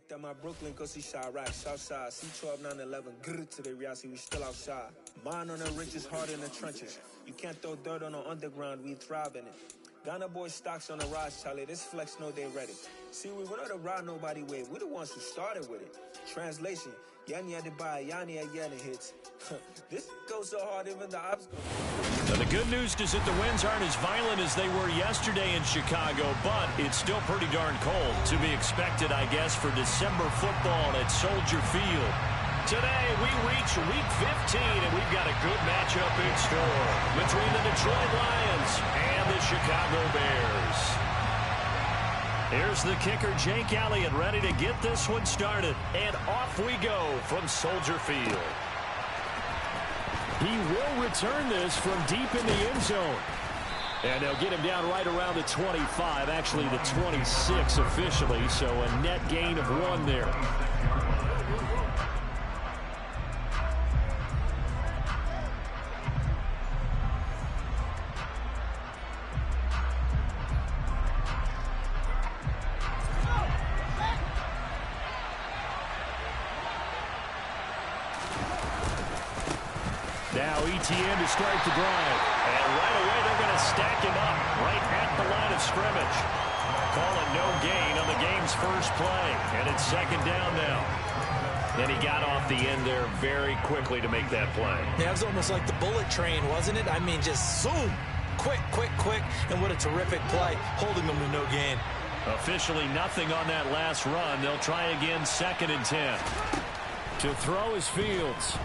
that my Brooklyn cause he shot right, Southside, C12, 911, grrr to the Riasi, we still outside. Mine on the riches, hard in the trenches. You can't throw dirt on the underground, we thrive in it. Ghana boy stocks on the rise, Charlie, this flex know they ready. See, we not to ride nobody way, we the ones who started with it. Translation, Yanni had to buy, Yanni again hits. This goes so hard, even the ops go. Now, the good news is that the winds aren't as violent as they were yesterday in Chicago, but it's still pretty darn cold. To be expected, I guess, for December football at Soldier Field. Today, we reach Week 15, and we've got a good matchup in store between the Detroit Lions and the Chicago Bears. Here's the kicker, Jake Elliott, ready to get this one started. And off we go from Soldier Field. He will return this from deep in the end zone. And they'll get him down right around the 25, actually the 26 officially, so a net gain of 1 there. Now ETN to start the drive. And right away they're going to stack him up right at the line of scrimmage. Call it no gain on the game's first play. And it's second down now. And he got off the end there very quickly to make that play. Yeah, it was almost like the bullet train, wasn't it? I mean, just zoom. Quick, quick, quick. And what a terrific play, holding them to no gain. Officially nothing on that last run. They'll try again, 2nd and 10. To throw is Fields.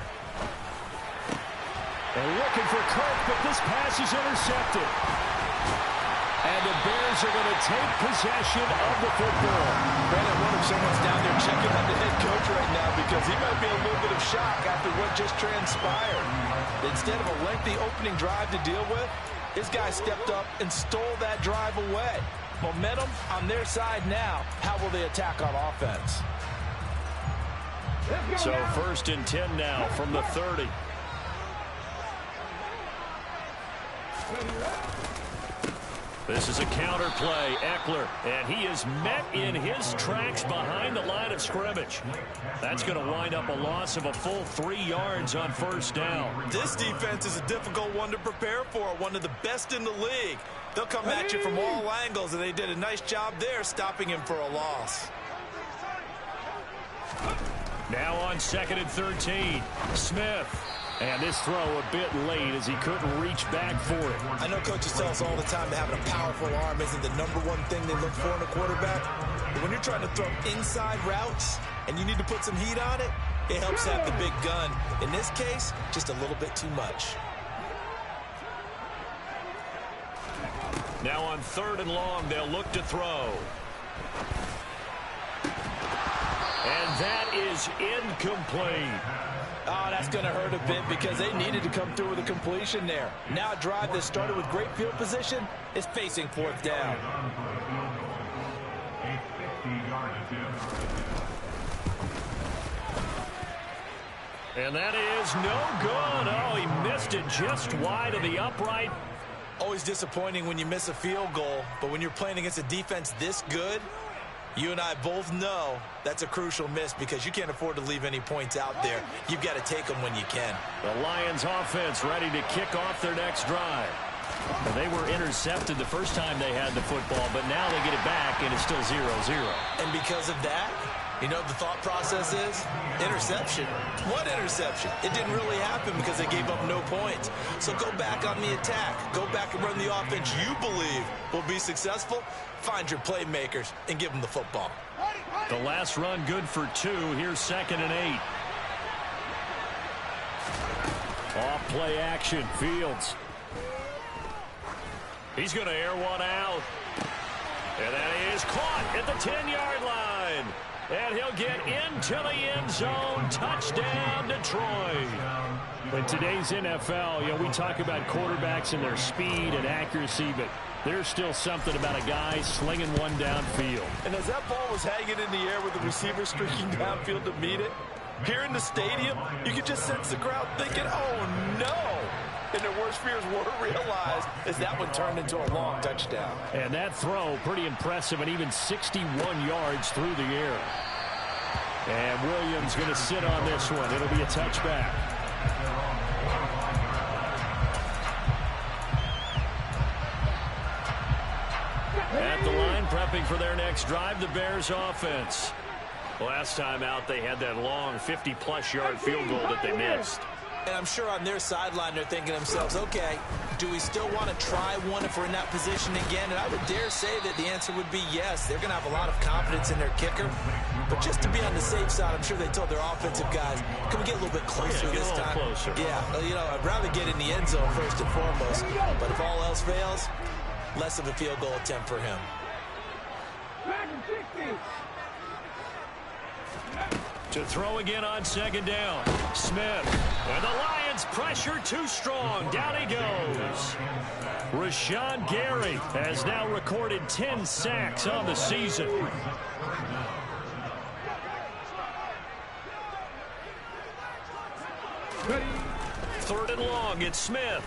And looking for Kirk, but this pass is intercepted. And the Bears are going to take possession of the football. Brandon, I wonder if someone's down there checking on the head coach right now because he might be a little bit of shock after what just transpired. Instead of a lengthy opening drive to deal with, this guy stepped up and stole that drive away. Momentum on their side now. How will they attack on offense? So 1st and 10 now from the 30. This is a counter play, Eckler, and he is met in his tracks behind the line of scrimmage. That's going to wind up a loss of a full 3 yards on 1st down. This defense is a difficult one to prepare for, one of the best in the league. They'll come at you from all angles, and they did a nice job there stopping him for a loss. Now on 2nd and 13, Smith. And this throw a bit late as he couldn't reach back for it. I know coaches tell us all the time that having a powerful arm isn't the #1 thing they look for in a quarterback. But when you're trying to throw inside routes and you need to put some heat on it, it helps have the big gun. In this case, just a little bit too much. Now on 3rd and long, they'll look to throw. And that is incomplete. Oh, that's going to hurt a bit because they needed to come through with a completion there. Now a drive that started with great field position is facing 4th down. And that is no good. Oh, he missed it just wide of the upright. Always disappointing when you miss a field goal, but when you're playing against a defense this good, you and I both know that's a crucial miss because you can't afford to leave any points out there. You've got to take them when you can. The Lions offense ready to kick off their next drive. And they were intercepted the first time they had the football, but now they get it back and it's still 0-0. And because of that, you know what the thought process is? Interception. What interception? It didn't really happen because they gave up no points. So go back on the attack. Go back and run the offense you believe will be successful. Find your playmakers and give them the football. The last run good for 2. Here's 2nd and 8. Off play action. Fields. He's going to air one out. And that is caught at the 10-yard line. And he'll get into the end zone. Touchdown, Detroit. In today's NFL, we talk about quarterbacks and their speed and accuracy, but there's still something about a guy slinging one downfield. And as that ball was hanging in the air with the receiver streaking downfield to meet it, here in the stadium, you could just sense the crowd thinking, oh, no. And their worst fears were realized as that one turned into a long touchdown. And that throw, pretty impressive, and even 61 yards through the air. And Williams going to sit on this one. It'll be a touchback. At the line, prepping for their next drive, the Bears offense. Last time out, they had that long 50-plus yard field goal that they missed. And I'm sure on their sideline they're thinking to themselves, okay, do we still want to try one if we're in that position again? And I would dare say that the answer would be yes. They're going to have a lot of confidence in their kicker. But just to be on the safe side, I'm sure they told their offensive guys, can we get a little bit closer this time? Closer. Yeah, you know, I'd rather get in the end zone first and foremost. But if all else fails, less of a field goal attempt for him. To throw again on second down. Smith. And the Lions pressure too strong. Down he goes. Rashawn Gary has now recorded 10 sacks on the season. Third and long. It's Smith.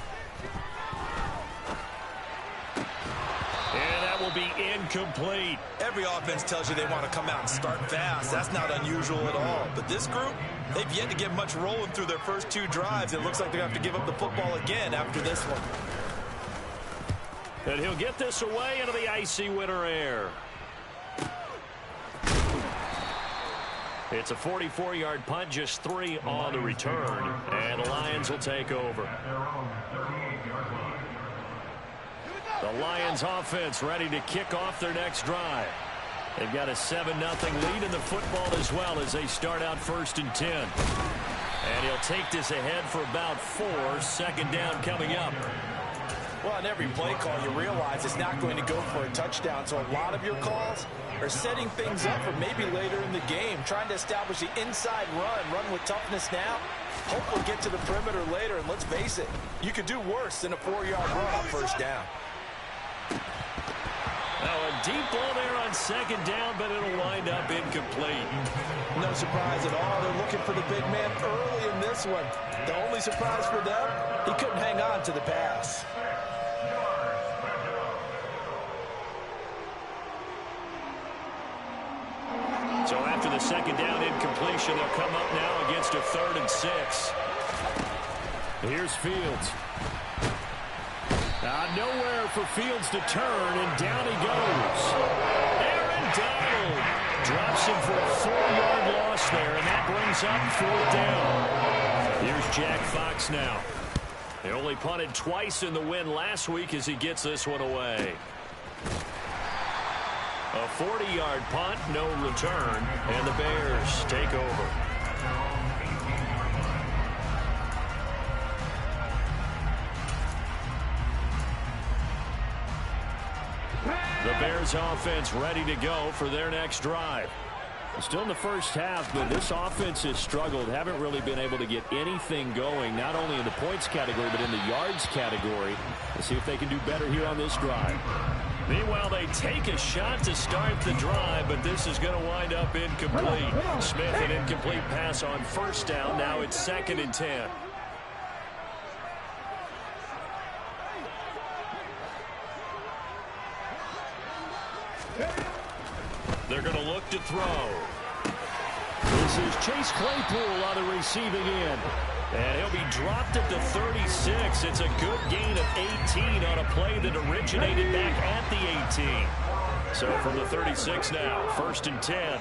And that will be incomplete. Every offense tells you they want to come out and start fast. That's not unusual at all. But this group, they've yet to get much rolling through their first two drives. It looks like they're going to have to give up the football again after this one. And he'll get this away into the icy winter air. It's a 44-yard punt, just 3 on the return. And the Lions will take over. The Lions offense ready to kick off their next drive. They've got a 7-0 lead in the football as well as they start out 1st and 10. And he'll take this ahead for about 4. Second down coming up. Well, on every play call, you realize it's not going to go for a touchdown. So a lot of your calls are setting things up for maybe later in the game, trying to establish the inside run with toughness now. Hope we'll get to the perimeter later, and let's face it, you could do worse than a 4-yard run on first down. Now a deep ball there on second down, but it'll wind up incomplete. No surprise at all. They're looking for the big man early in this one. The only surprise for them, he couldn't hang on to the pass. So after the second down incompletion, they'll come up now against a 3rd and 6. Here's Fields. Nowhere for Fields to turn, and down he goes. Aaron Donald drops him for a 4-yard loss there, and that brings up 4th down. Here's Jack Fox now. They only punted twice in the win last week as he gets this one away. A 40-yard punt, no return, and the Bears take over. The Bears offense ready to go for their next drive. Still in the first half, but this offense has struggled. Haven't really been able to get anything going, not only in the points category, but in the yards category. Let's see if they can do better here on this drive. Meanwhile, they take a shot to start the drive, but this is going to wind up incomplete. Smith, an incomplete pass on first down. Now it's 2nd and 10. They're going to look to throw. This is Chase Claypool on the receiving end. And he'll be dropped at the 36. It's a good gain of 18 on a play that originated back at the 18. So from the 36 now, 1st and 10.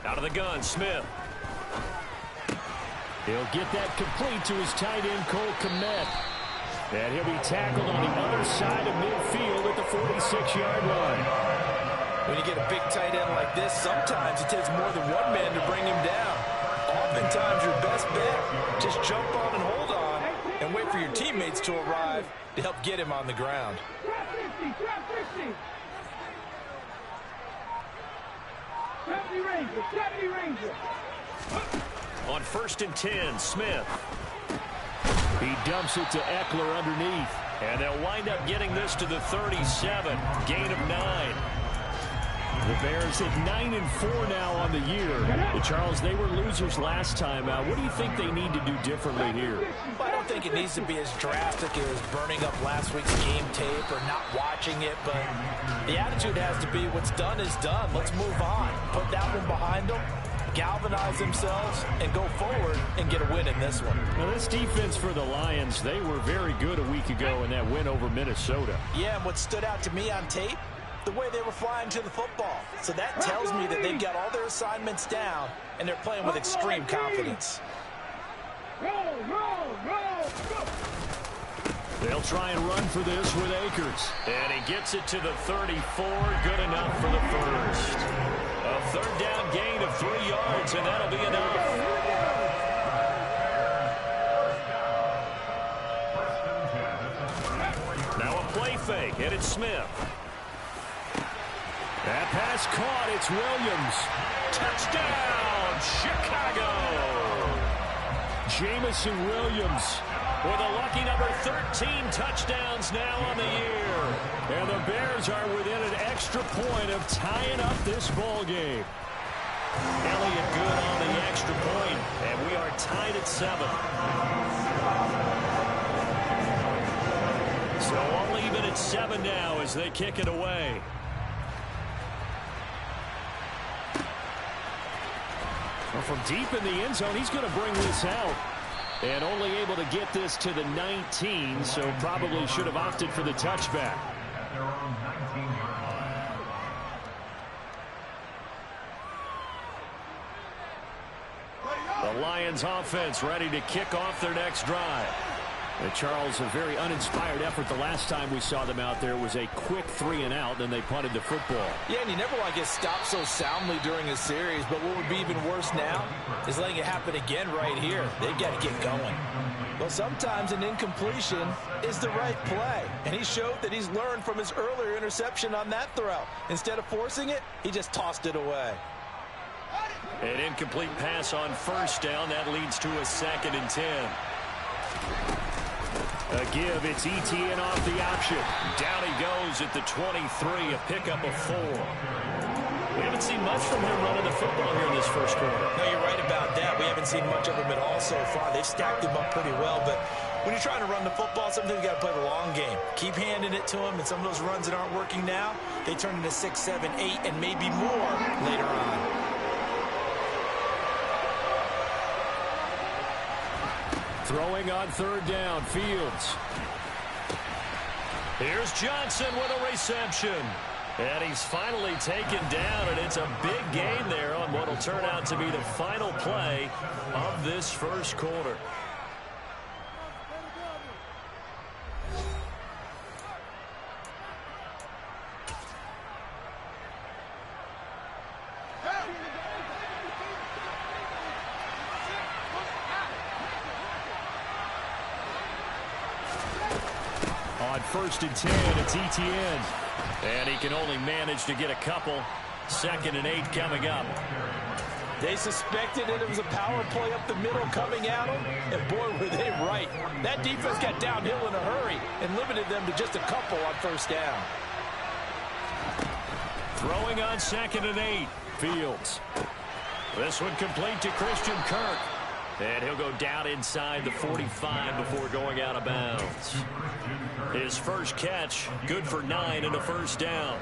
Out of the gun, Smith. He'll get that complete to his tight end, Cole Kmet. And he'll be tackled on the other side of midfield at the 46-yard line. When you get a big tight end like this, sometimes it takes more than one man to bring him down. Oftentimes your best bet, just jump on and hold on and wait for your teammates to arrive to help get him on the ground. On 1st and 10, Smith. He dumps it to Eckler underneath. And they'll wind up getting this to the 37. Gain of 9. The Bears at 9-4 now on the year. Charles, they were losers last time out. What do you think they need to do differently here? Well, I don't think it needs to be as drastic as burning up last week's game tape or not watching it, but the attitude has to be what's done is done. Let's move on. Put that one behind them, galvanize themselves, and go forward and get a win in this one. Now, this defense for the Lions, they were very good a week ago in that win over Minnesota. Yeah, and what stood out to me on tape, the way they were flying to the football. So that tells me that they've got all their assignments down, and they're playing with extreme confidence. They'll try and run for this with Akers. And he gets it to the 34. Good enough for the first. A third down gain of 3 yards, and that'll be enough. Now a play fake, and it's Smith. That pass caught. It's Williams. Touchdown, Chicago. Jamison Williams with a lucky number 13 touchdowns now on the year. And the Bears are within an extra point of tying up this ball game. Elliott good on the extra point, and we are tied at 7. So all even at 7 now as they kick it away. Well, from deep in the end zone, he's going to bring this out. And only able to get this to the 19, so probably should have opted for the touchback. The Lions offense ready to kick off their next drive. And Charles, a very uninspired effort the last time we saw them out there. It was a quick 3-and-out, then they punted the football. Yeah, and you never want to get stopped so soundly during a series, but what would be even worse now is letting it happen again right here. They've got to get going. Well, sometimes an incompletion is the right play, and he showed that he's learned from his earlier interception on that throw. Instead of forcing it, he just tossed it away. An incomplete pass on first down. That leads to a 2nd and 10. A give, it's Etienne off the option. Down he goes at the 23, a pickup of 4. We haven't seen much from him running the football here in this first quarter. No, you're right about that. We haven't seen much of him at all so far. They've stacked him up pretty well, but when you're trying to run the football, sometimes you got to play the long game. Keep handing it to him, and some of those runs that aren't working now, they turn into 6, 7, 8, and maybe more later on. Throwing on 3rd down, Fields. Here's Johnson with a reception. And he's finally taken down, and it's a big gain there on what will turn out to be the final play of this first quarter. On 1st and 10, it's Etienne. And he can only manage to get a couple. 2nd and 8 coming up. They suspected it was a power play up the middle coming at them, and boy, were they right. That defense got downhill in a hurry and limited them to just a couple on 1st down. Throwing on 2nd and 8, Fields. This one complete to Christian Kirk. And he'll go down inside the 45 before going out of bounds. His first catch, good for 9 and a 1st down.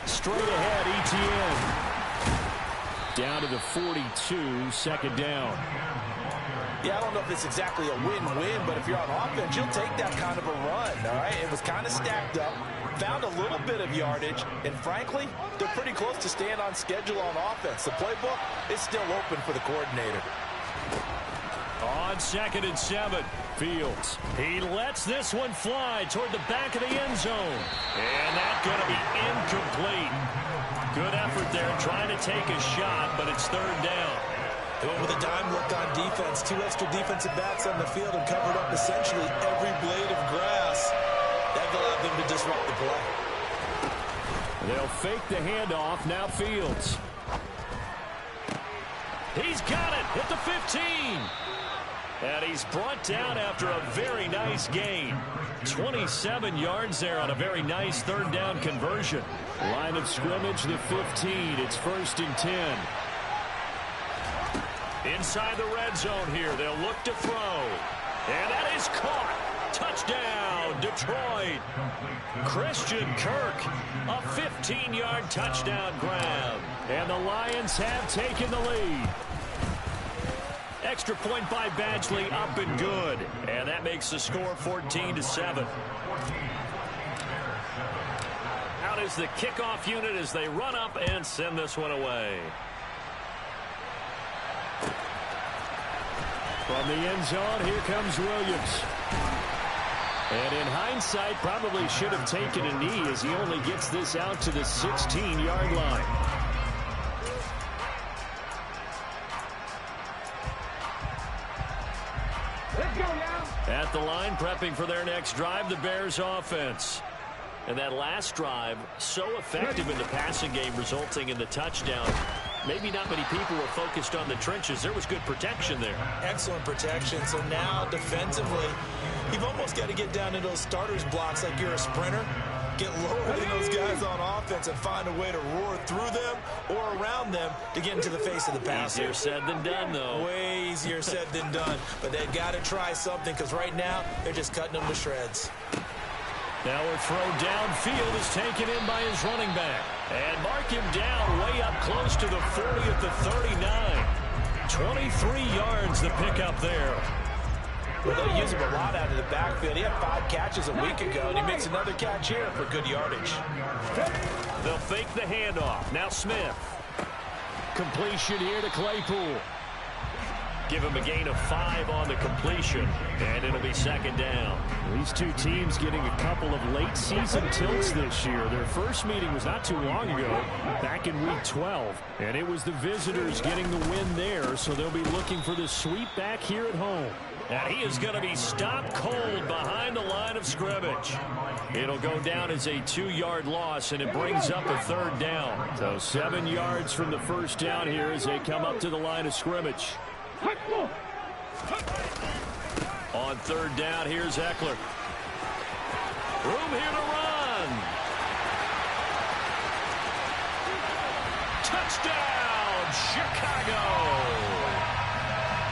Straight ahead, Etienne. Down to the 42, 2nd down. Yeah, I don't know if it's exactly a win-win, but if you're on offense, you'll take that kind of a run, all right? It was kind of stacked up, found a little bit of yardage, and frankly, they're pretty close to staying on schedule on offense. The playbook is still open for the coordinator. On 2nd and 7, Fields. He lets this one fly toward the back of the end zone. And that's going to be incomplete. Good effort there trying to take a shot, but it's 3rd down. They went with a dime look on defense. 2 extra defensive backs on the field and covered up essentially every blade of grass. That allowed them to disrupt the play. They'll fake the handoff. Now Fields. He's got it at the 15. And he's brought down after a very nice gain. 27 yards there on a very nice third down conversion. Line of scrimmage, the 15. It's 1st and 10. Inside the red zone here. They'll look to throw. And that is caught. Touchdown, Detroit. Christian Kirk, a 15-yard touchdown grab. And the Lions have taken the lead. Extra point by Badgley, up and good. And that makes the score 14-7. Out is the kickoff unit as they run up and send this one away. From the end zone, here comes Williams. And in hindsight, probably should have taken a knee as he only gets this out to the 16-yard line. At the line, prepping for their next drive, the Bears offense. And that last drive, so effective in the passing game, resulting in the touchdown. Maybe not many people were focused on the trenches. There was good protection there. Excellent protection. So now, defensively, you've almost got to get down to those starters blocks like you're a sprinter. Get lower than those guys on offense and find a way to roar through them or around them to get into the face of the passer. Easier said than done, though. Way easier said than done. But they've got to try something because right now they're just cutting them to shreds. Now a throw downfield is taken in by his running back. And mark him down way up close to the 40 at the 39. 23 yards the pickup there. Well, they use him a lot out of the backfield. He had 5 catches a week ago, and he makes another catch here for good yardage. They'll fake the handoff. Now Smith. Completion here to Claypool. Give him a gain of 5 on the completion, and it'll be 2nd down. These two teams getting a couple of late season tilts this year. Their first meeting was not too long ago, back in week 12, and it was the visitors getting the win there, so they'll be looking for the sweep back here at home. And he is going to be stopped cold behind the line of scrimmage. It'll go down as a 2-yard loss, and it brings up a 3rd down. So 7 yards from the first down here as they come up to the line of scrimmage. On 3rd down, here's Eckler. Room here to run. Touchdown, Chicago.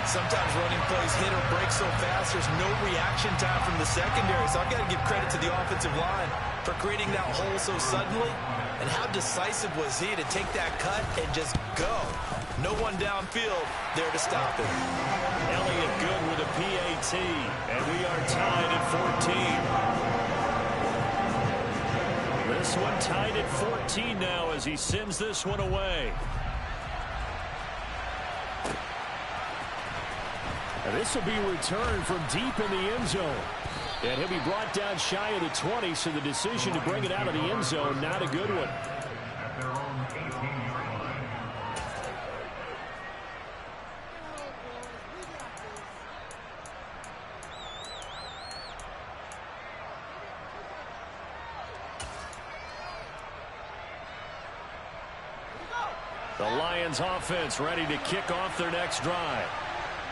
Sometimes running plays hit or break so fast, there's no reaction time from the secondary. So I've got to give credit to the offensive line for creating that hole so suddenly. And how decisive was he to take that cut and just go? No one downfield there to stop him. Elliott good with a PAT, and we are tied at 14. This one tied at 14 now as he sends this one away. And this will be returned from deep in the end zone. And he'll be brought down shy of the 20, so the decision to bring it out of the end zone, not a good one. The Lions offense ready to kick off their next drive.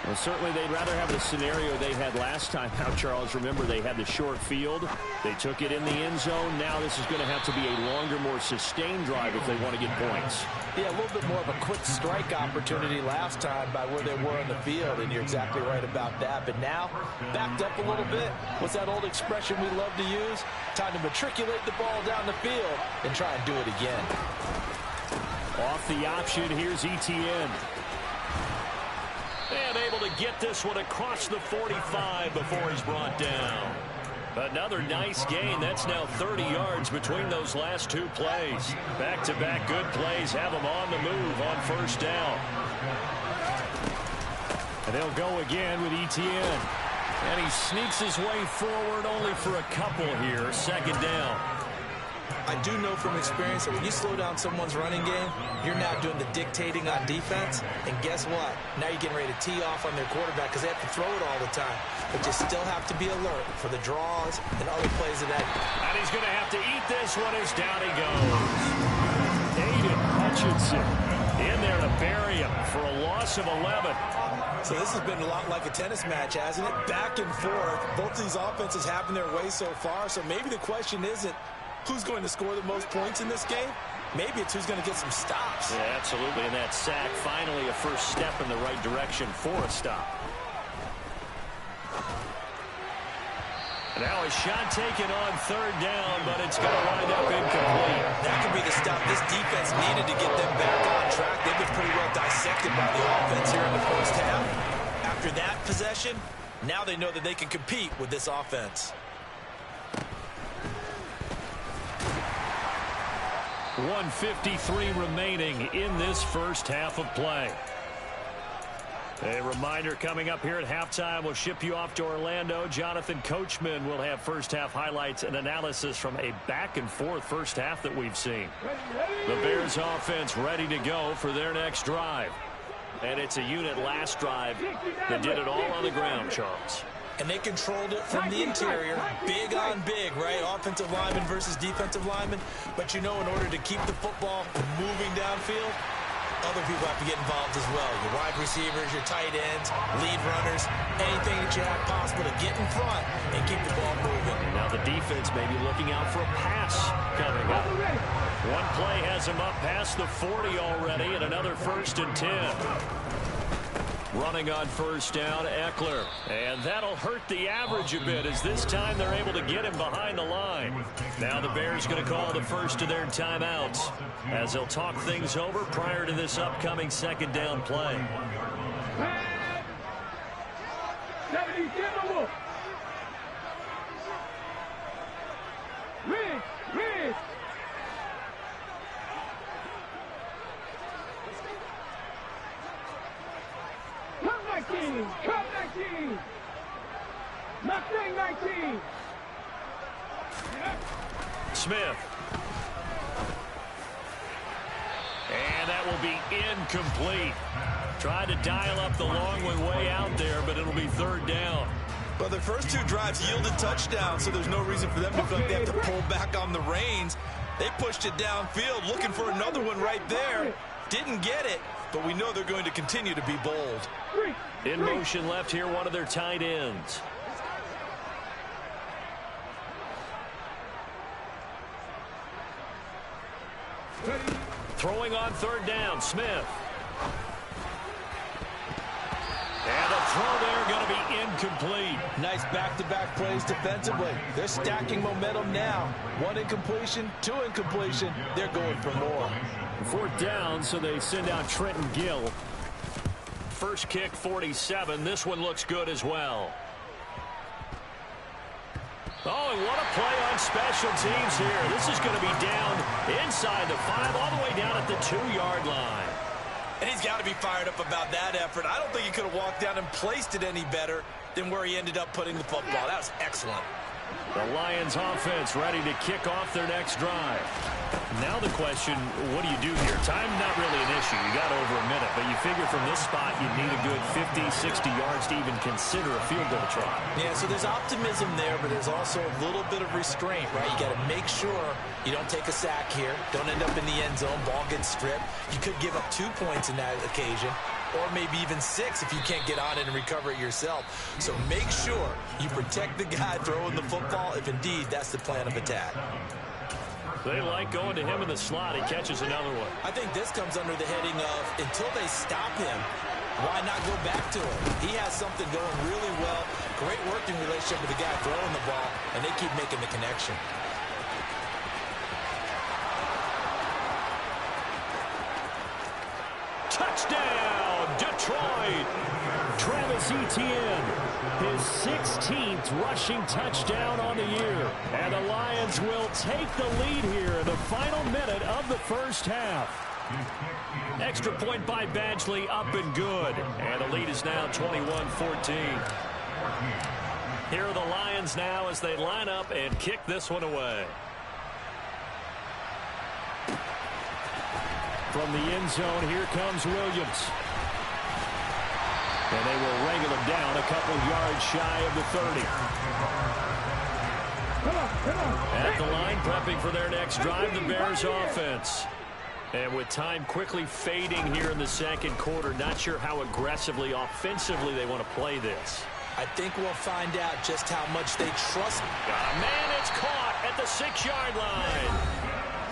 Well, certainly they'd rather have the scenario they had last time out, Charles. Remember, they had the short field. They took it in the end zone. Now this is going to have to be a longer, more sustained drive if they want to get points. Yeah, a little bit more of a quick strike opportunity last time by where they were on the field, and you're exactly right about that. But now, backed up a little bit. What's that old expression we love to use? Time to matriculate the ball down the field and try and do it again. Off the option, here's Etienne. And able to get this one across the 45 before he's brought down. Another nice gain. That's now 30 yards between those last 2 plays. Back-to-back good plays have them on the move on 1st down. And they'll go again with Etienne. And he sneaks his way forward only for a couple here. 2nd down. I do know from experience that when you slow down someone's running game, you're now doing the dictating on defense. And guess what? Now you're getting ready to tee off on their quarterback because they have to throw it all the time. But you still have to be alert for the draws and other plays of that. And he's going to have to eat this one as down he goes. Aiden Hutchinson in there to bury him for a loss of 11. So this has been a lot like a tennis match, hasn't it? Back and forth. Both of these offenses having their way so far. So maybe the question isn't who's going to score the most points in this game. Maybe it's who's going to get some stops. Yeah, absolutely. And that sack, finally a first step in the right direction for a stop. Now a shot taken on third down, but it's going to wind up incomplete. That could be the stop this defense needed to get them back on track. They've been pretty well dissected by the offense here in the first half. After that possession, now they know that they can compete with this offense. 1:53 remaining in this first half of play. A reminder coming up here at halftime. We'll ship you off to Orlando. Jonathan Coachman will have first half highlights and analysis from a back-and-forth first half that we've seen. The Bears offense ready to go for their next drive. And it's a unit last drive that did it all on the ground, Charles. And they controlled it from the interior. Big on big, right? Offensive lineman versus defensive lineman. But you know, in order to keep the football moving downfield, other people have to get involved as well. Your wide receivers, your tight ends, lead runners, anything that you have possible to get in front and keep the ball moving. Now the defense may be looking out for a pass coming up. One play has him up past the 40 already, and another 1st and 10. Running on first down, Eckler. And that'll hurt the average a bit, as this time they're able to get him behind the line. Now the Bears going to call the first of their timeouts, as they'll talk things over prior to this upcoming second down play. Cut 19! Mustang 19! Smith. And that will be incomplete. Tried to dial up the long way out there, but it'll be third down. But their first two drives yielded touchdowns, so there's no reason for them to feel like they have to pull back on the reins. They pushed it downfield, looking for another one right there. Didn't get it, but we know they're going to continue to be bold. In motion left here, one of their tight ends. Throwing on third down, Smith. And a throw there going to be incomplete. Nice back-to-back plays defensively. They're stacking momentum now. One incompletion, two incompletion. They're going for more. Fourth down, so they send out Trenton Gill. First kick, 47. This one looks good as well. Oh, and what a play on special teams here. This is going to be down inside the 5, all the way down at the 2-yard line. And he's got to be fired up about that effort. I don't think he could have walked down and placed it any better than where he ended up putting the football. That was excellent. The Lions offense ready to kick off their next drive. Now the question, what do you do here? Time not really an issue. You got over a minute, but you figure from this spot you need a good 50, 60 yards to even consider a field goal try. Yeah, so there's optimism there, but there's also a little bit of restraint, right? You got to make sure you don't take a sack here. Don't end up in the end zone. Ball gets stripped. You could give up 2 points in that occasion, or maybe even 6 if you can't get on it and recover it yourself. So make sure you protect the guy throwing the football if indeed that's the plan of attack. They like going to him in the slot. He catches another one. I think this comes under the heading of, until they stop him, why not go back to him? He has something going really well. Great working relationship with the guy throwing the ball, and they keep making the connection. Touchdown, Detroit! Travis Etienne, his 16th rushing touchdown on the year. And the Lions will take the lead here in the final minute of the first half. Extra point by Badgley, up and good. And the lead is now 21-14. Here are the Lions now as they line up and kick this one away. From the end zone, here comes Williams. And they will wrangle him down a couple yards shy of the 30. At the line, prepping for their next drive, the Bears offense. And with time quickly fading here in the second quarter, not sure how aggressively, offensively they want to play this. I think we'll find out just how much they trust. Man, it's caught at the 6-yard line.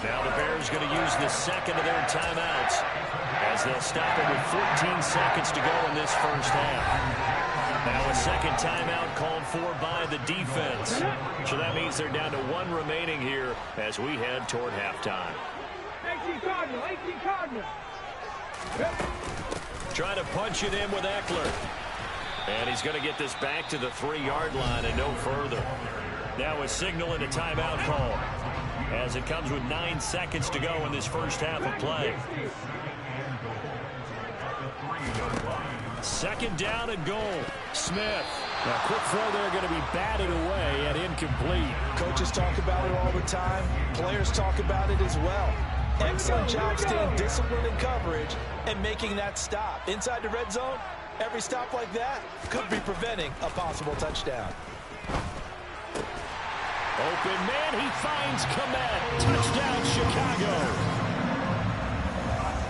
Now the Bears going to use the second of their timeouts as they'll stop it with 14 seconds to go in this first half. Now a second timeout called for by the defense. So that means they're down to 1 remaining here as we head toward halftime. 18 Cardinal. Trying to punch it in with Eckler. And he's going to get this back to the 3-yard line and no further. Now a signal and a timeout call as it comes with 9 seconds to go in this first half of play. Second down and goal. Smith. Now, quick throw there going to be batted away and incomplete. Coaches talk about it all the time. Players talk about it as well. Excellent job staying disciplined in coverage and making that stop. Inside the red zone, every stop like that could be preventing a possible touchdown. Open man, he finds Kmet. Touchdown, Chicago.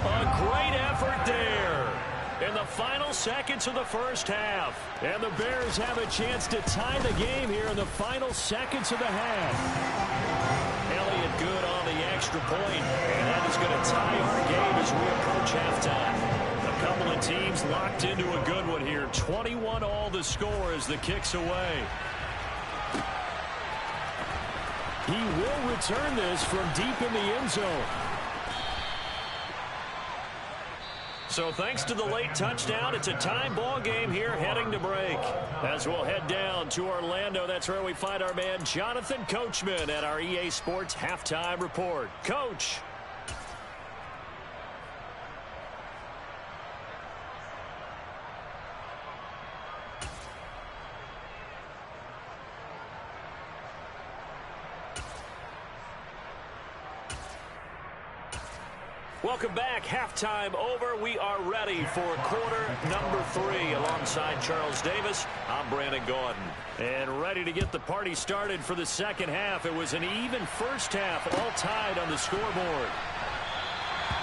A great effort there in the final seconds of the first half. And the Bears have a chance to tie the game here in the final seconds of the half. Elliott good on the extra point, and that is going to tie our game as we approach halftime. A couple of teams locked into a good one here. 21-all the score as the kick's away. He will return this from deep in the end zone. So thanks to the late touchdown, it's a time ball game here heading to break. As we'll head down to Orlando, that's where we find our man Jonathan Coachman at our EA Sports Halftime Report. Coach. Welcome back. Halftime over. We are ready for quarter number 3. Alongside Charles Davis, I'm Brandon Gaudin. And ready to get the party started for the second half. It was an even first half, all tied on the scoreboard.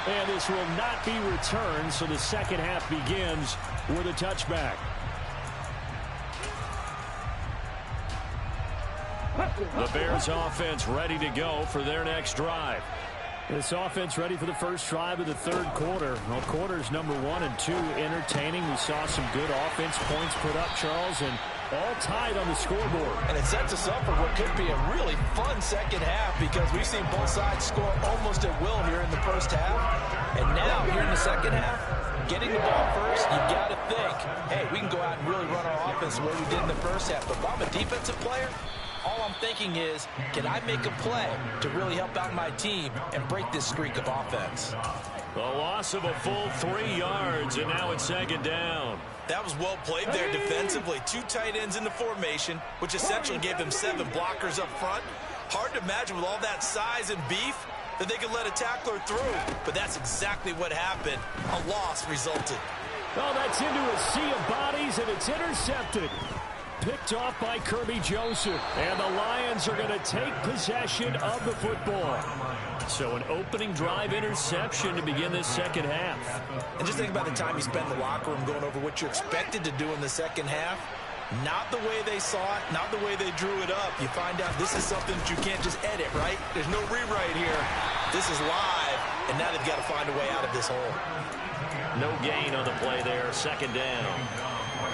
And this will not be returned, so the second half begins with a touchback. The Bears offense ready to go for their next drive. This offense ready for the first drive of the third quarter. Well, quarters number 1 and 2 entertaining. We saw some good offense points put up, Charles, and all tied on the scoreboard. And it sets us up for what could be a really fun second half because we've seen both sides score almost at will here in the first half. And now, here in the second half, getting the ball first, you got to think, hey, we can go out and really run our offense the way we did in the first half. But if I'm a defensive player, all I'm thinking is, can I make a play to really help out my team and break this streak of offense? A loss of a full 3 yards, and now it's second down. That was well played there defensively. 2 tight ends in the formation, which essentially gave them 7 blockers up front. Hard to imagine with all that size and beef that they could let a tackler through. But that's exactly what happened. A loss resulted. Oh, that's into a sea of bodies, and it's intercepted. Picked off by Kirby Joseph. And the Lions are going to take possession of the football. So an opening drive interception to begin this second half. And just think about the time you spend in the locker room going over what you expected to do in the second half. Not the way they saw it, not the way they drew it up. You find out this is something that you can't just edit, right? There's no rewrite here. This is live, and now they've got to find a way out of this hole. No gain on the play there, second down.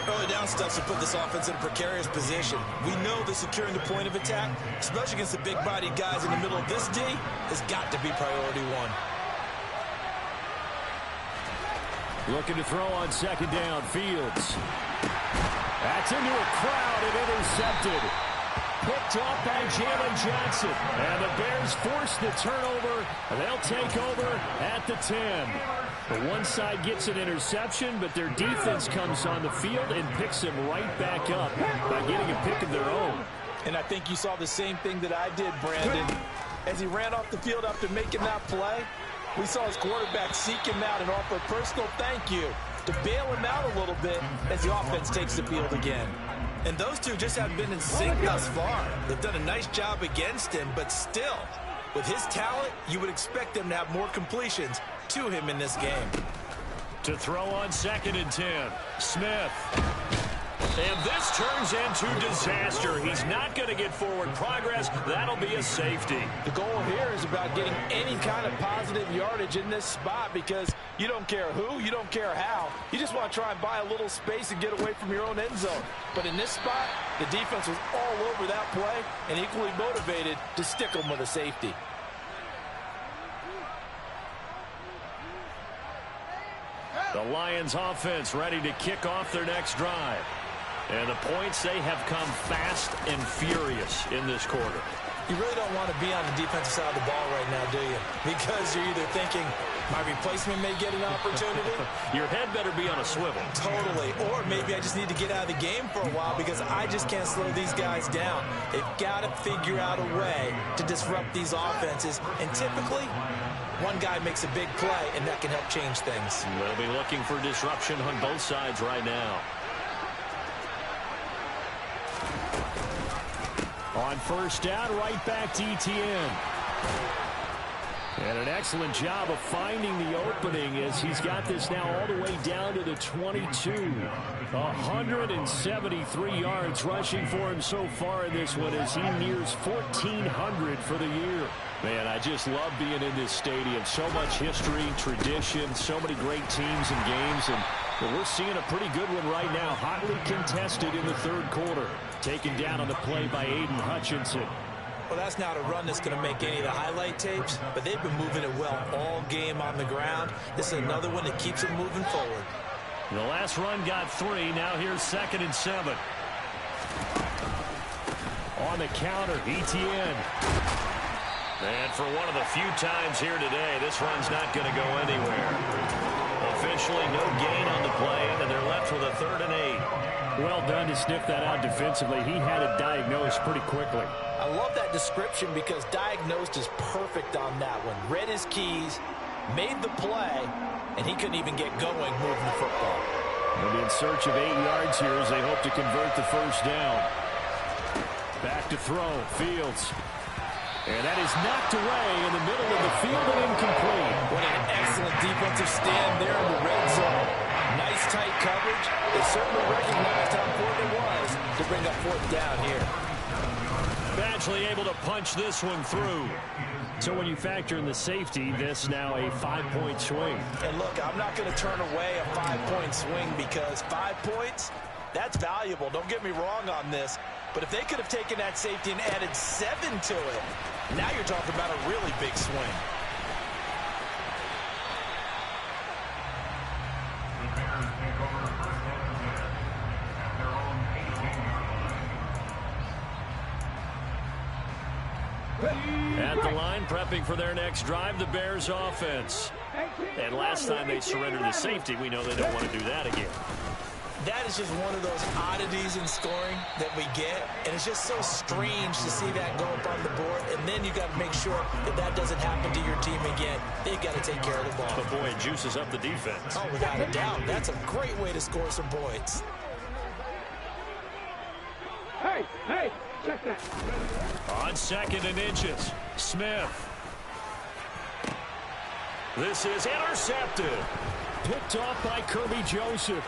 Early down stuff to put this offense in a precarious position. We know that securing the point of attack, especially against the big-bodied guys in the middle of this D, has got to be priority 1. Looking to throw on second down, Fields. That's into a crowd and intercepted. Picked off by Jalen Johnson. And the Bears force the turnover. They'll take over at the 10. The one side gets an interception, but their defense comes on the field and picks them right back up by getting a pick of their own. And I think you saw the same thing that I did, Brandon. As he ran off the field after making that play, we saw his quarterback seek him out and offer a personal thank you to bail him out a little bit as the offense takes the field again. And those two just haven't been in sync thus far. They've done a nice job against him, but still, With his talent, you would expect them to have more completions to him in this game. To throw on 2nd and 10, Smith. And this turns into disaster. He's not going to get forward progress. That'll be a safety. The goal here is about getting any kind of positive yardage in this spot because you don't care who, you don't care how. You just want to try and buy a little space and get away from your own end zone. But in this spot, the defense was all over that play and equally motivated to stick them with a safety. The Lions offense ready to kick off their next drive. And the points, they have come fast and furious in this quarter. You really don't want to be on the defensive side of the ball right now, do you? Because you're either thinking, my replacement may get an opportunity. Your head better be on a swivel. Totally. Or maybe I just need to get out of the game for a while because I just can't slow these guys down. They've got to figure out a way to disrupt these offenses. And typically, one guy makes a big play, and that can help change things. They'll be looking for disruption on both sides right now. On 1st down, right back to Etienne. And an excellent job of finding the opening as he's got this now all the way down to the 22. 173 yards rushing for him so far in this one as he nears 1,400 for the year. Man, I just love being in this stadium. So much history, tradition, so many great teams and games. And we're seeing a pretty good one right now. Hotly contested in the 3rd quarter. Taken down on the play by Aiden Hutchinson. Well, that's not a run that's going to make any of the highlight tapes, but they've been moving it well all game on the ground. This is another one that keeps them moving forward. The last run got 3. Now here's 2nd and 7. On the counter, Etienne. And for one of the few times here today, this run's not going to go anywhere. Officially no gain on the play, and they're left with a 3rd and 8. Well done to sniff that out defensively. He had it diagnosed pretty quickly. I love that description because diagnosed is perfect on that one. Read his keys, made the play, and he couldn't even get going moving the football. They'll be in search of 8 yards here as they hope to convert the 1st down. Back to throw, Fields. And that is knocked away in the middle of the field and incomplete. What an excellent defensive stand there in the red zone. Nice tight coverage. They certainly recognized how important it was to bring up 4th down here. Badgley able to punch this one through. So when you factor in the safety, this now a 5-point swing. And look, I'm not going to turn away a 5-point swing because 5 points, that's valuable. Don't get me wrong on this. But if they could have taken that safety and added 7 to it, now you're talking about a really big swing. At the line, prepping for their next drive, the Bears offense. And last time they surrendered the safety, we know they don't want to do that again. That is just one of those oddities in scoring that we get, and it's just so strange to see that go up on the board, and then you got to make sure that that doesn't happen to your team again. They've got to take care of the ball. But boy, it juices up the defense. Oh, without a doubt. That's a great way to score some points. Hey, check that. On 2nd and inches, Smith. This is intercepted. Picked off by Kirby Joseph.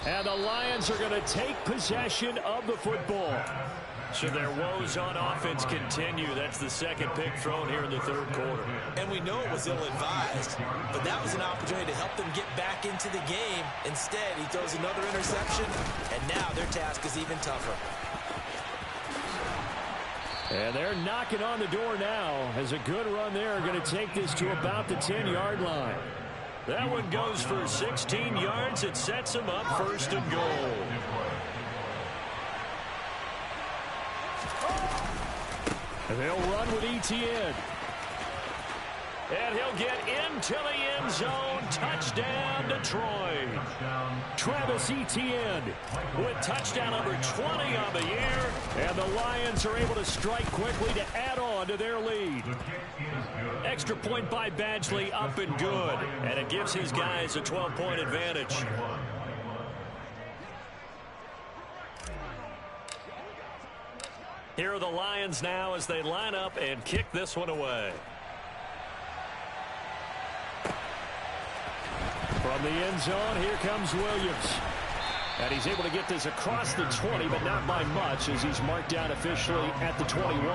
And the Lions are going to take possession of the football. So their woes on offense continue. That's the 2nd pick thrown here in the 3rd quarter. And we know it was ill-advised, but that was an opportunity to help them get back into the game. Instead, he throws another interception, and now their task is even tougher. And they're knocking on the door now as a good run there going to take this to about the 10-yard line. That one goes for 16 yards. It sets them up 1st and goal. And they'll run with Etienne. And he'll get into the end zone. Touchdown, Detroit. Travis Etienne with touchdown number 20 on the year. And the Lions are able to strike quickly to add on to their lead. Extra point by Badgley, up and good. And it gives his guys a 12-point advantage. Here are the Lions now as they line up and kick this one away. From the end zone, here comes Williams. And he's able to get this across the 20, but not by much as he's marked down officially at the 21.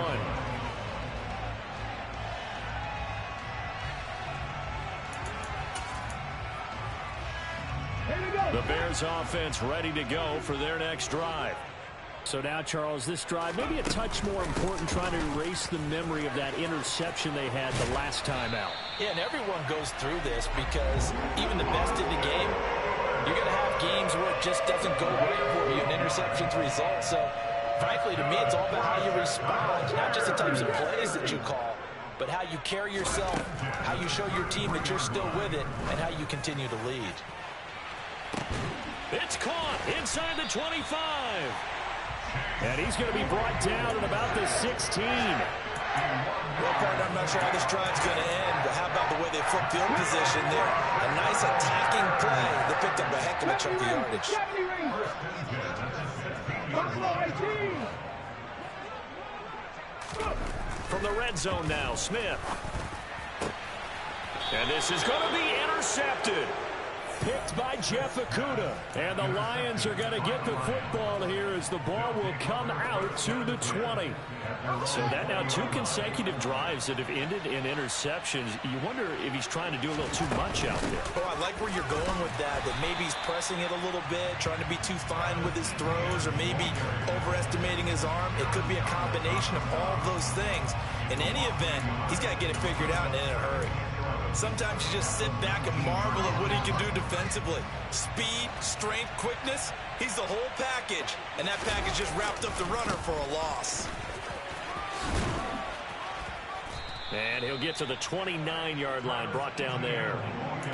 The Bears offense ready to go for their next drive. So now, Charles, this drive maybe a touch more important, trying to erase the memory of that interception they had the last time out. Yeah, and everyone goes through this because even the best in the game, you're going to have games where it just doesn't go right for you, and interceptions result. So, frankly, to me, it's all about how you respond, not just the types of plays that you call, but how you carry yourself, how you show your team that you're still with it, and how you continue to lead. It's caught inside the 25. And he's going to be brought down at about the 16. Well, partner, I'm not sure how this drive's going to end, but how about the way they flip field position there? A nice attacking play. They picked up a heck of a chunk of yardage. From the red zone now, Smith. And this is going to be intercepted. Picked by Jeff Okudah. And the Lions are going to get the football here as the ball will come out to the 20. So that now 2 consecutive drives that have ended in interceptions. You wonder if he's trying to do a little too much out there. Oh, I like where you're going with that maybe he's pressing it a little bit, trying to be too fine with his throws, or maybe overestimating his arm. It could be a combination of all of those things. In any event, he's got to get it figured out and in a hurry. Sometimes you just sit back and marvel at what he can do defensively. Speed, strength, quickness, he's the whole package. And that package just wrapped up the runner for a loss. And he'll get to the 29-yard line, brought down there.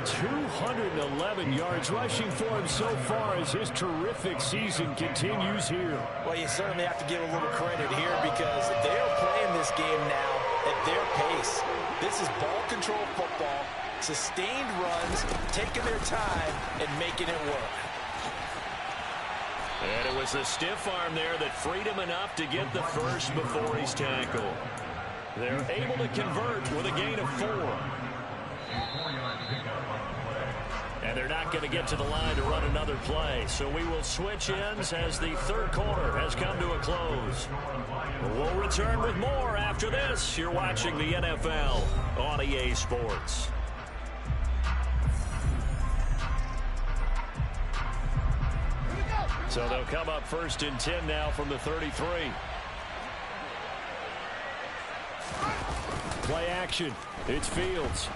211 yards rushing for him so far as his terrific season continues here. Well, you certainly have to give a little credit here because they are playing this game now at their pace. This is ball control football, sustained runs, taking their time and making it work. And it was the stiff arm there that freed him enough to get the first before he's tackled. They're able to convert with a gain of 4. And they're not going to get to the line to run another play. So we will switch ends as the third quarter has come to a close. We'll return with more after this. You're watching the NFL on EA Sports. So they'll come up 1st and 10 now from the 33. Play action. It's Fields.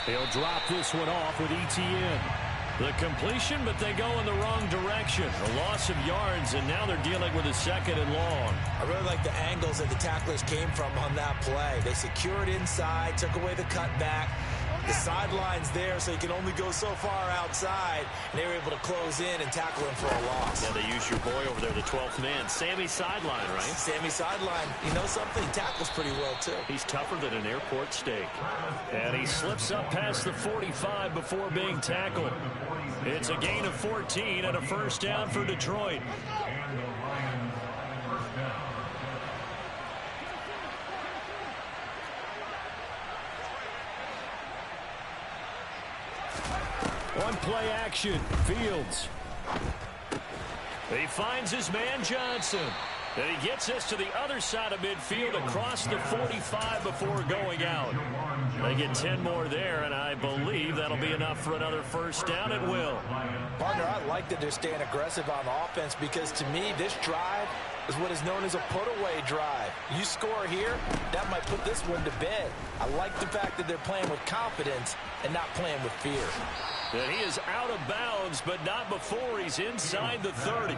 He'll drop this one off with ETN. The completion, but they go in the wrong direction. A loss of yards, and now they're dealing with a 2nd and long. I really like the angles that the tacklers came from on that play. They secured inside, took away the cutback. The sideline's there, so you can only go so far outside. And they were able to close in and tackle him for a loss. Yeah, they use your boy over there, the 12th man. Sammy Sideline, right? Sammy Sideline. You know something? He tackles pretty well, too. He's tougher than an airport steak. And he slips up past the 45 before being tackled. It's a gain of 14 and a first down for Detroit. On play action, Fields. He finds his man Johnson. And he gets us to the other side of midfield across the 45 before going out. They get 10 more there, and I believe that'll be enough for another first down at will. Partner, I like that they're staying aggressive on offense because to me, this drive is what is known as a put-away drive. You score here, that might put this one to bed. I like the fact that they're playing with confidence and not playing with fear. And he is out of bounds, but not before he's inside the 30.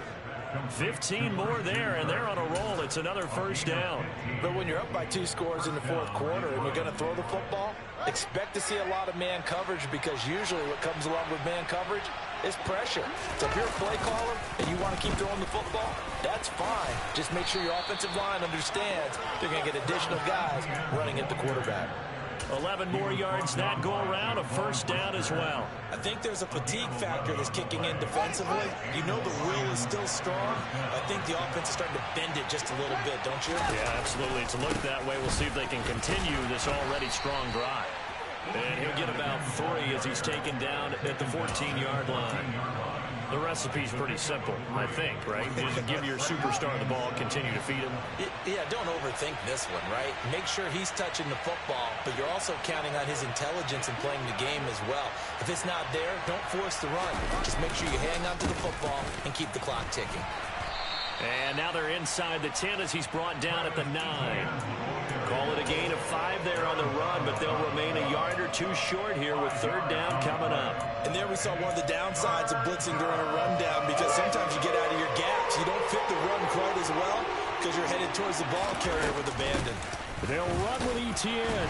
15 more there, and they're on a roll. It's another first down. But when you're up by 2 scores in the 4th quarter and you're going to throw the football, expect to see a lot of man coverage because usually what comes along with man coverage is pressure. So if you're a play caller and you want to keep throwing the football, that's fine. Just make sure your offensive line understands they're going to get additional guys running at the quarterback. 11 more yards that go around, a first down as well. I think there's a fatigue factor that's kicking in defensively. You know the will is still strong. I think the offense is starting to bend it just a little bit, don't you? Yeah, absolutely. It's looked that way. We'll see if they can continue this already strong drive. And he'll get about 3 as he's taken down at the 14-yard line. The recipe's pretty simple, I think, right? Just give your superstar the ball, continue to feed him. Yeah, don't overthink this one, right? Make sure he's touching the football, but you're also counting on his intelligence in playing the game as well. If it's not there, don't force the run. Just make sure you hang on to the football and keep the clock ticking. And now they're inside the 10 as he's brought down at the 9. Call it a gain of 5 there on the run, but they'll remain a yard or 2 short here with 3rd down coming up. And there we saw one of the downsides of blitzing during a rundown, because sometimes you get out of your gaps. You don't fit the run quite as well because you're headed towards the ball carrier with abandon. They'll run with Etienne.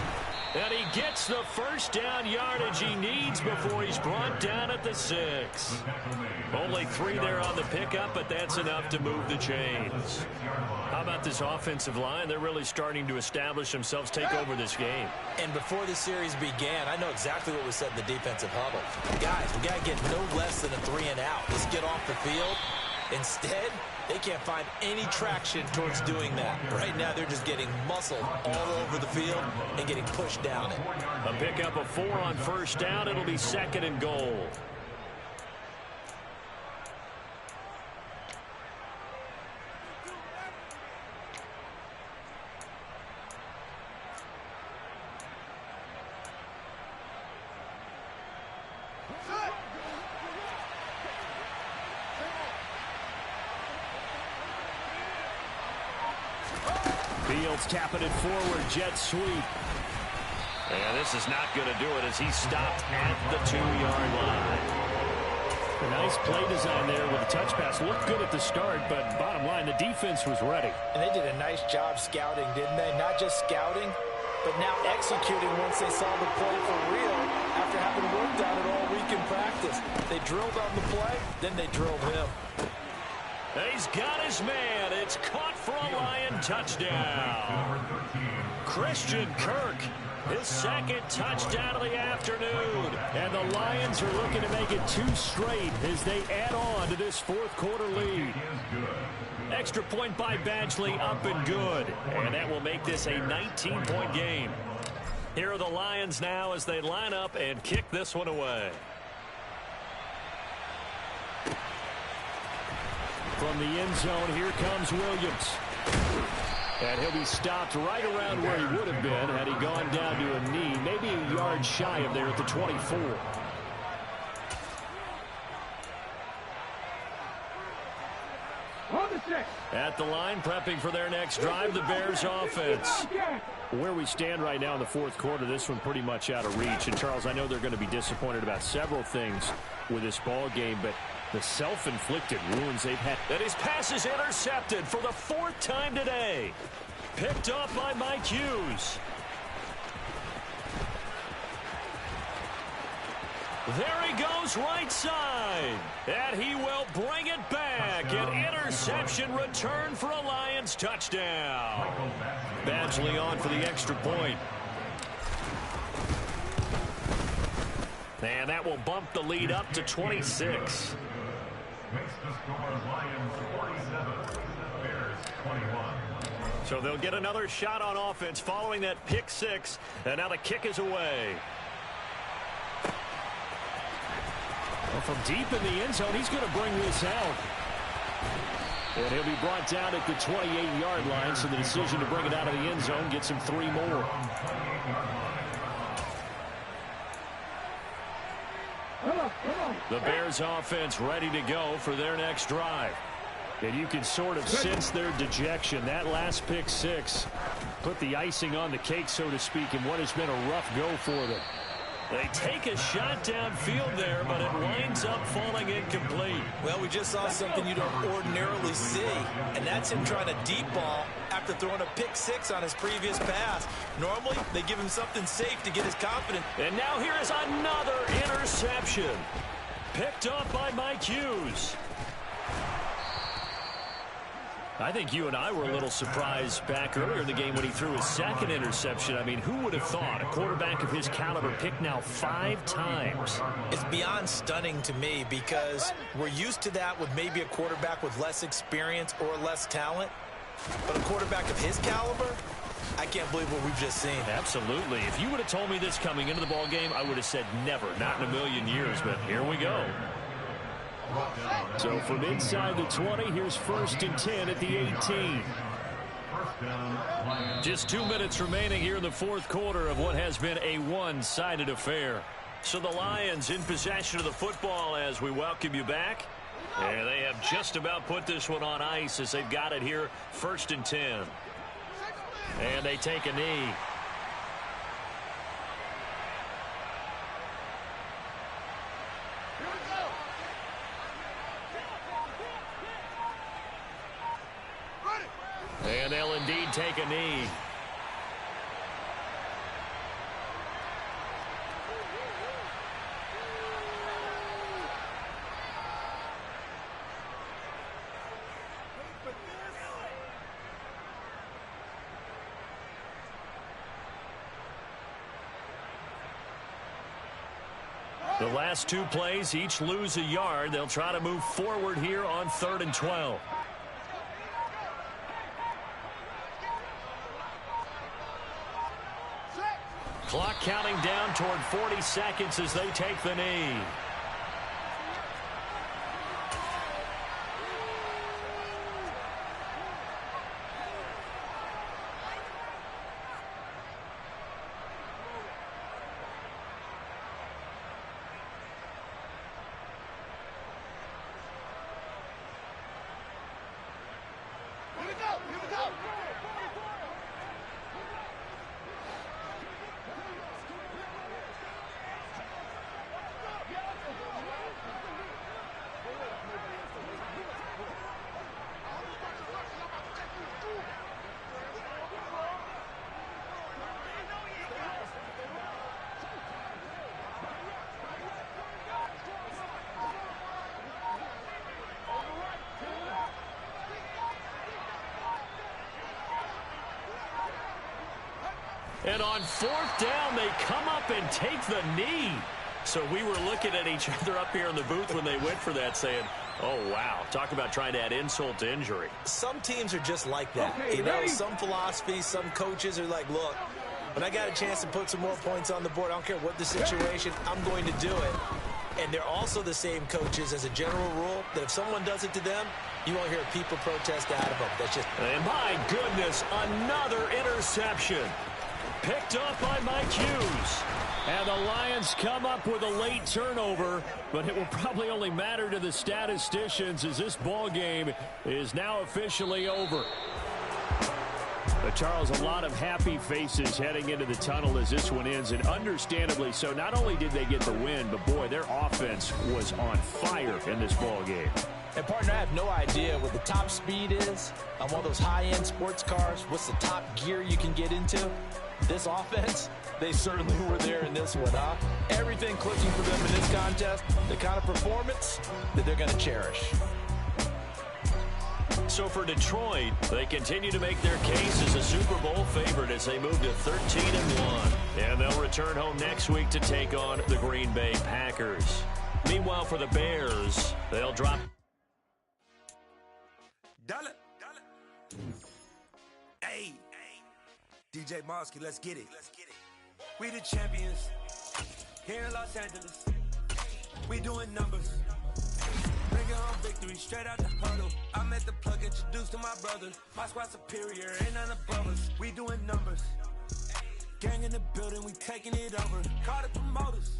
And he gets the first down yardage he needs before he's brought down at the 6. Only 3 there on the pickup, but that's enough to move the chains. How about this offensive line? They're really starting to establish themselves, take over this game. And before the series began, I know exactly what was said in the defensive huddle. Guys, we got to get no less than a 3 and out. Let's get off the field. Instead, they can't find any traction towards doing that. Right now, they're just getting muscled all over the field and getting pushed down it. A pickup of 4 on first down. It'll be 2nd and goal. Fields tapping it forward, jet sweep. And this is not going to do it as he stopped at the 2-yard line. A nice play design there with a touch pass. Looked good at the start, but bottom line, the defense was ready. And they did a nice job scouting, didn't they? Not just scouting, but now executing once they saw the play for real after having worked on it all week in practice. They drilled on the play, then they drilled him. He's got his man. It's caught for a Lion touchdown. Christian Kirk, his 2nd touchdown of the afternoon. And the Lions are looking to make it 2 straight as they add on to this 4th quarter lead. Extra point by Badgley, up and good. And that will make this a 19-point game. Here are the Lions now as they line up and kick this one away. From the end zone, here comes Williams. And he'll be stopped right around where he would have been had he gone down to a knee, maybe a yard shy of there at the 24. At the line, prepping for their next drive, the Bears offense. Where we stand right now in the 4th quarter, this one pretty much out of reach. And, Charles, I know they're going to be disappointed about several things with this ball game, but the self-inflicted wounds they've had. And his pass is intercepted for the 4th time today. Picked up by Mike Hughes. There he goes right side. And he will bring it back. An interception return for a Lions touchdown. Badgley on for the extra point. And that will bump the lead up to 26. So they'll get another shot on offense following that pick 6. And now the kick is away. Well, from deep in the end zone, he's going to bring this out. And he'll be brought down at the 28-yard line, so the decision to bring it out of the end zone gets him 3 more. The Bears offense ready to go for their next drive. And you can sort of sense their dejection. That last pick 6 put the icing on the cake, so to speak, in what has been a rough go for them. They take a shot downfield there, but it winds up falling incomplete. Well, we just saw something you don't ordinarily see, and that's him trying to deep ball after throwing a pick 6 on his previous pass. Normally, they give him something safe to get his confidence. And now here is another interception. Picked up by Mike Hughes. I think you and I were a little surprised back earlier in the game when he threw his second interception. I mean, who would have thought a quarterback of his caliber picked now 5 times? It's beyond stunning to me because we're used to that with maybe a quarterback with less experience or less talent. But a quarterback of his caliber, I can't believe what we've just seen. Absolutely. If you would have told me this coming into the ball game, I would have said never, not in a million years. But here we go. So from inside the 20, here's 1st and 10 at the 18. Just 2 minutes remaining here in the 4th quarter of what has been a one-sided affair. So the Lions in possession of the football as we welcome you back. And they have just about put this one on ice as they've got it here, 1st and 10. And they take a knee. And they'll indeed take a knee. The last 2 plays, each lose a yard. They'll try to move forward here on 3rd and 12. Clock counting down toward 40 seconds as they take the knee. And on 4th down, they come up and take the knee. So we were looking at each other up here in the booth when they went for that saying, oh, wow, talk about trying to add insult to injury. Some teams are just like that. You know, some philosophies, some coaches are like, look, when I got a chance to put some more points on the board, I don't care what the situation, I'm going to do it. And they're also the same coaches as a general rule that if someone does it to them, you won't hear people protest out of them. That's just... And my goodness, another interception. Picked up by Mike Hughes. And the Lions come up with a late turnover, but it will probably only matter to the statisticians as this ball game is now officially over. But Charles, a lot of happy faces heading into the tunnel as this one ends, and understandably so. Not only did they get the win, but boy, their offense was on fire in this ball game. And partner, I have no idea what the top speed is on one of those high-end sports cars. What's the top gear you can get into? This offense, they certainly were there in this one, huh? Everything clicking for them in this contest, the kind of performance that they're going to cherish. So for Detroit, they continue to make their case as a Super Bowl favorite as they move to 13-1. And they'll return home next week to take on the Green Bay Packers. Meanwhile, for the Bears, they'll drop. Dollar. Hey. DJ Mosky, let's get it. We the champions here in Los Angeles. We doing numbers. Bringing home victory straight out the huddle. I met the plug, introduced to my brothers. My squad superior, ain't none above us. We doing numbers. Gang in the building, we taking it over. Call the promoters.